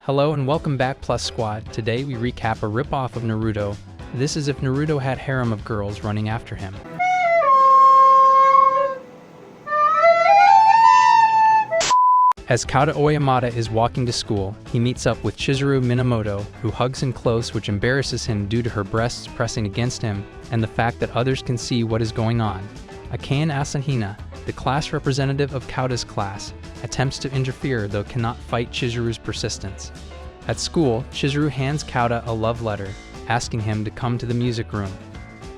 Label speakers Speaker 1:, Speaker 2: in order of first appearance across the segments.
Speaker 1: Hello and welcome back Plus Squad. Today we recap a ripoff of Naruto. This is if Naruto had harem of girls running after him. As Kouta Oyamata is walking to school, he meets up with Chizuru Minamoto, who hugs him close, which embarrasses him due to her breasts pressing against him and the fact that others can see what is going on. Akane Asahina, the class representative of Kouta's class, attempts to interfere though cannot fight Chizuru's persistence. At school, Chizuru hands Kouta a love letter, asking him to come to the music room.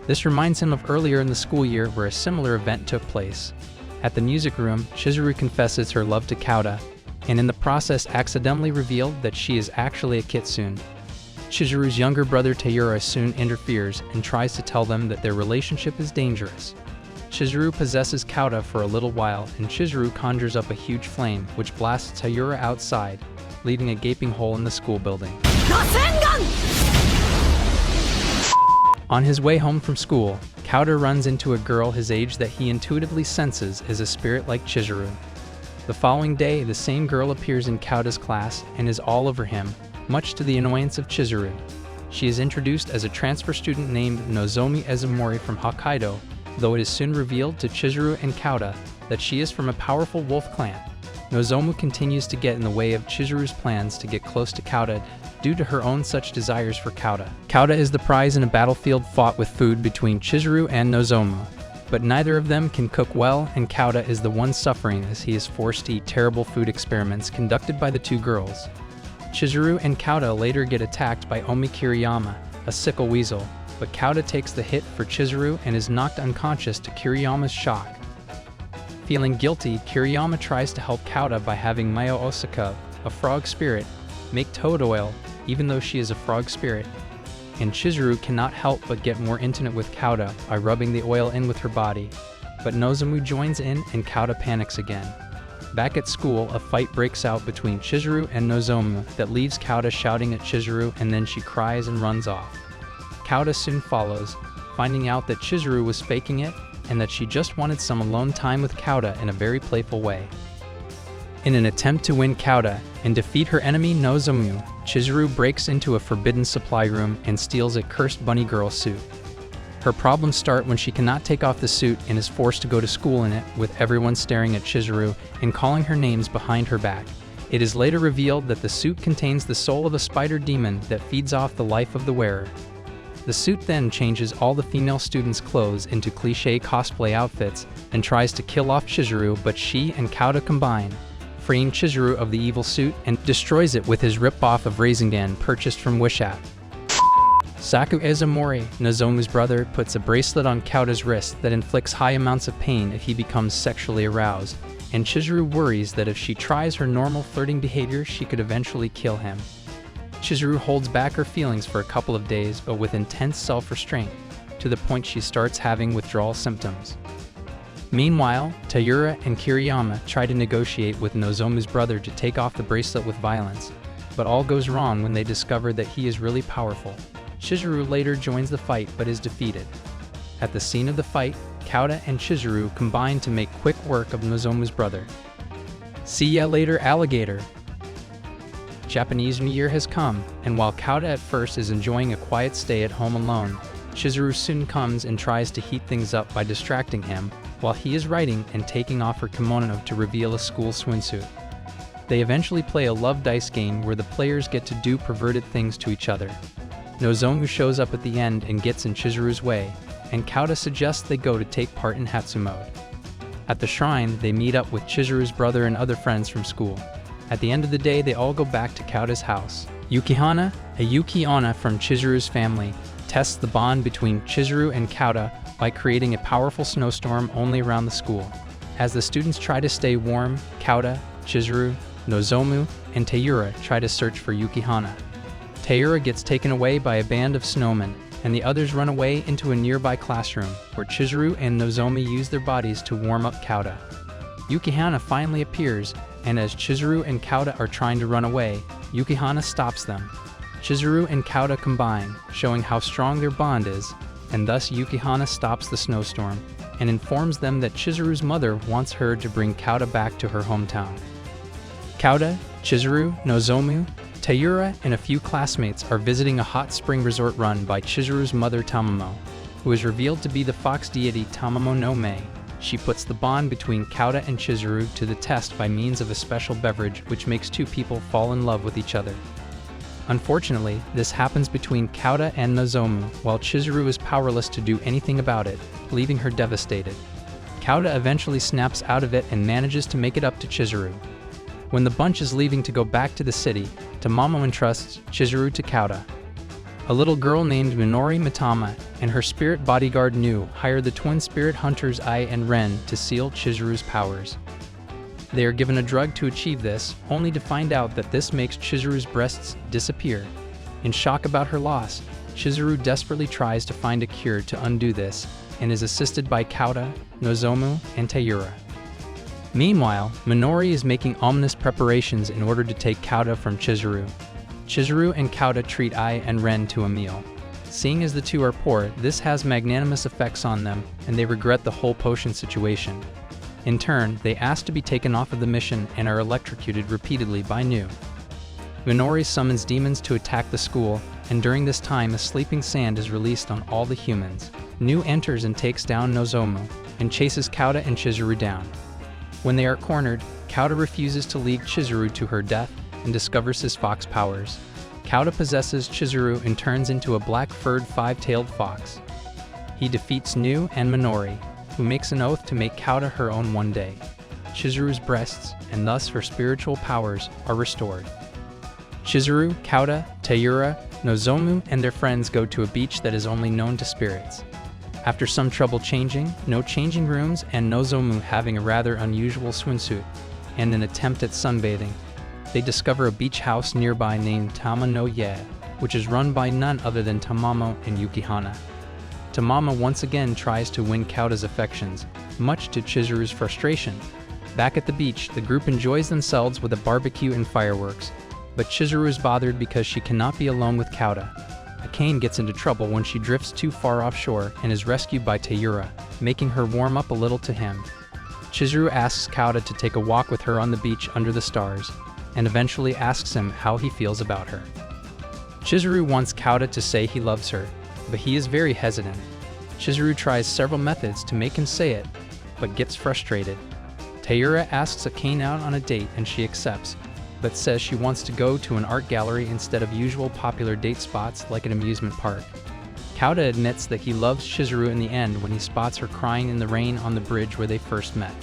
Speaker 1: This reminds him of earlier in the school year where a similar event took place. At the music room, Chizuru confesses her love to Kouta, and in the process accidentally revealed that she is actually a kitsune. Chizuru's younger brother Taira soon interferes and tries to tell them that their relationship is dangerous. Chizuru possesses Kouta for a little while, and Chizuru conjures up a huge flame which blasts Taira outside, leaving a gaping hole in the school building. On his way home from school, Kouta runs into a girl his age that he intuitively senses is a spirit like Chizuru. The following day, the same girl appears in Kouta's class and is all over him, much to the annoyance of Chizuru. She is introduced as a transfer student named Nozomi Ezumori from Hokkaido, though it is soon revealed to Chizuru and Kouta that she is from a powerful wolf clan. Nozomu continues to get in the way of Chizuru's plans to get close to Kouta due to her own such desires for Kouta. Kouta is the prize in a battlefield fought with food between Chizuru and Nozomu, but neither of them can cook well, and Kouta is the one suffering as he is forced to eat terrible food experiments conducted by the two girls. Chizuru and Kouta later get attacked by Omi Kiriyama, a sickle weasel, but Kouta takes the hit for Chizuru and is knocked unconscious to Kiriyama's shock. Feeling guilty, Kiriyama tries to help Kouta by having Mayo Osaka, a frog spirit, make toad oil, even though she is a frog spirit. And Chizuru cannot help but get more intimate with Kouta by rubbing the oil in with her body. But Nozomu joins in and Kouta panics again. Back at school, a fight breaks out between Chizuru and Nozomu that leaves Kouta shouting at Chizuru, and then she cries and runs off. Kouta soon follows, finding out that Chizuru was faking it and that she just wanted some alone time with Kouta in a very playful way. In an attempt to win Kouta and defeat her enemy Nozomu, Chizuru breaks into a forbidden supply room and steals a cursed bunny girl suit. Her problems start when she cannot take off the suit and is forced to go to school in it, with everyone staring at Chizuru and calling her names behind her back. It is later revealed that the suit contains the soul of a spider demon that feeds off the life of the wearer. The suit then changes all the female students' clothes into cliché cosplay outfits and tries to kill off Chizuru, but she and Kouta combine, freeing Chizuru of the evil suit and destroys it with his rip-off of Rasengan purchased from Wishat. Saku Ezumori, Nozomu's brother, puts a bracelet on Kouta's wrist that inflicts high amounts of pain if he becomes sexually aroused, and Chizuru worries that if she tries her normal flirting behavior, she could eventually kill him. Chizuru holds back her feelings for a couple of days, but with intense self-restraint, to the point she starts having withdrawal symptoms. Meanwhile, Taira and Kiriyama try to negotiate with Nozomu's brother to take off the bracelet with violence, but all goes wrong when they discover that he is really powerful. Chizuru later joins the fight but is defeated. At the scene of the fight, Kouta and Chizuru combine to make quick work of Nozomu's brother. See ya later, alligator! Japanese New Year has come, and while Kouta at first is enjoying a quiet stay at home alone, Chizuru soon comes and tries to heat things up by distracting him while he is writing and taking off her kimono to reveal a school swimsuit. They eventually play a love dice game where the players get to do perverted things to each other. Nozomu shows up at the end and gets in Chizuru's way, and Kouta suggests they go to take part in Hatsu mode. At the shrine, they meet up with Chizuru's brother and other friends from school. At the end of the day, they all go back to Kouta's house. Yukihana, a Yuki-onna from Chizuru's family, tests the bond between Chizuru and Kouta by creating a powerful snowstorm only around the school. As the students try to stay warm, Kouta, Chizuru, Nozomu, and Taira try to search for Yukihana. Taira gets taken away by a band of snowmen, and the others run away into a nearby classroom, where Chizuru and Nozomi use their bodies to warm up Kouta. Yukihana finally appears, and as Chizuru and Kouta are trying to run away, Yukihana stops them. Chizuru and Kouta combine, showing how strong their bond is, and thus Yukihana stops the snowstorm, and informs them that Chizuru's mother wants her to bring Kouta back to her hometown. Kouta, Chizuru, Nozomu, Taira and a few classmates are visiting a hot spring resort run by Chizuru's mother Tamamo, who is revealed to be the fox deity Tamamo no Mei. She puts the bond between Kauta and Chizuru to the test by means of a special beverage which makes two people fall in love with each other. Unfortunately, this happens between Kauta and Nozomu, while Chizuru is powerless to do anything about it, leaving her devastated. Kauta eventually snaps out of it and manages to make it up to Chizuru. When the bunch is leaving to go back to the city, Tamamo entrusts Chizuru to Kauta. A little girl named Minori Mitama and her spirit bodyguard Nu hire the twin spirit hunters Ai and Ren to seal Chizuru's powers. They are given a drug to achieve this, only to find out that this makes Chizuru's breasts disappear. In shock about her loss, Chizuru desperately tries to find a cure to undo this, and is assisted by Kauta, Nozomu, and Taira. Meanwhile, Minori is making ominous preparations in order to take Kauta from Chizuru. Chizuru and Kauta treat Ai and Ren to a meal. Seeing as the two are poor, this has magnanimous effects on them, and they regret the whole potion situation. In turn, they ask to be taken off of the mission and are electrocuted repeatedly by Nu. Minori summons demons to attack the school, and during this time a sleeping sand is released on all the humans. Nu enters and takes down Nozomu, and chases Kauta and Chizuru down. When they are cornered, Kauta refuses to lead Chizuru to her death and discovers his fox powers. Kauta possesses Chizuru and turns into a black-furred five-tailed fox. He defeats Nu and Minori, who makes an oath to make Kauta her own one day. Chizuru's breasts, and thus her spiritual powers, are restored. Chizuru, Kauta, Taira, Nozomu, and their friends go to a beach that is only known to spirits. After some trouble changing, no changing rooms, and Nozomu having a rather unusual swimsuit, and an attempt at sunbathing, they discover a beach house nearby named Tama no Ye, which is run by none other than Tamamo and Yukihana. Tamamo once again tries to win Kauta's affections, much to Chizuru's frustration. Back at the beach, the group enjoys themselves with a barbecue and fireworks, but Chizuru is bothered because she cannot be alone with Kauta. Akane gets into trouble when she drifts too far offshore and is rescued by Taira, making her warm up a little to him. Chizuru asks Kauta to take a walk with her on the beach under the stars, and eventually asks him how he feels about her. Chizuru wants Kauta to say he loves her, but he is very hesitant. Chizuru tries several methods to make him say it, but gets frustrated. Taira asks Akane out on a date and she accepts, but says she wants to go to an art gallery instead of usual popular date spots like an amusement park. Kauta admits that he loves Chizuru in the end when he spots her crying in the rain on the bridge where they first met.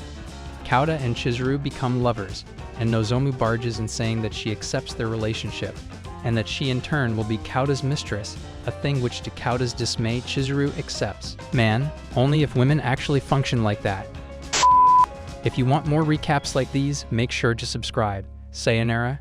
Speaker 1: Kauta and Chizuru become lovers, and Nozomu barges in saying that she accepts their relationship, and that she in turn will be Kauta's mistress, a thing which to Kauta's dismay Chizuru accepts. Man, only if women actually function like that. If you want more recaps like these, make sure to subscribe. Sayonara.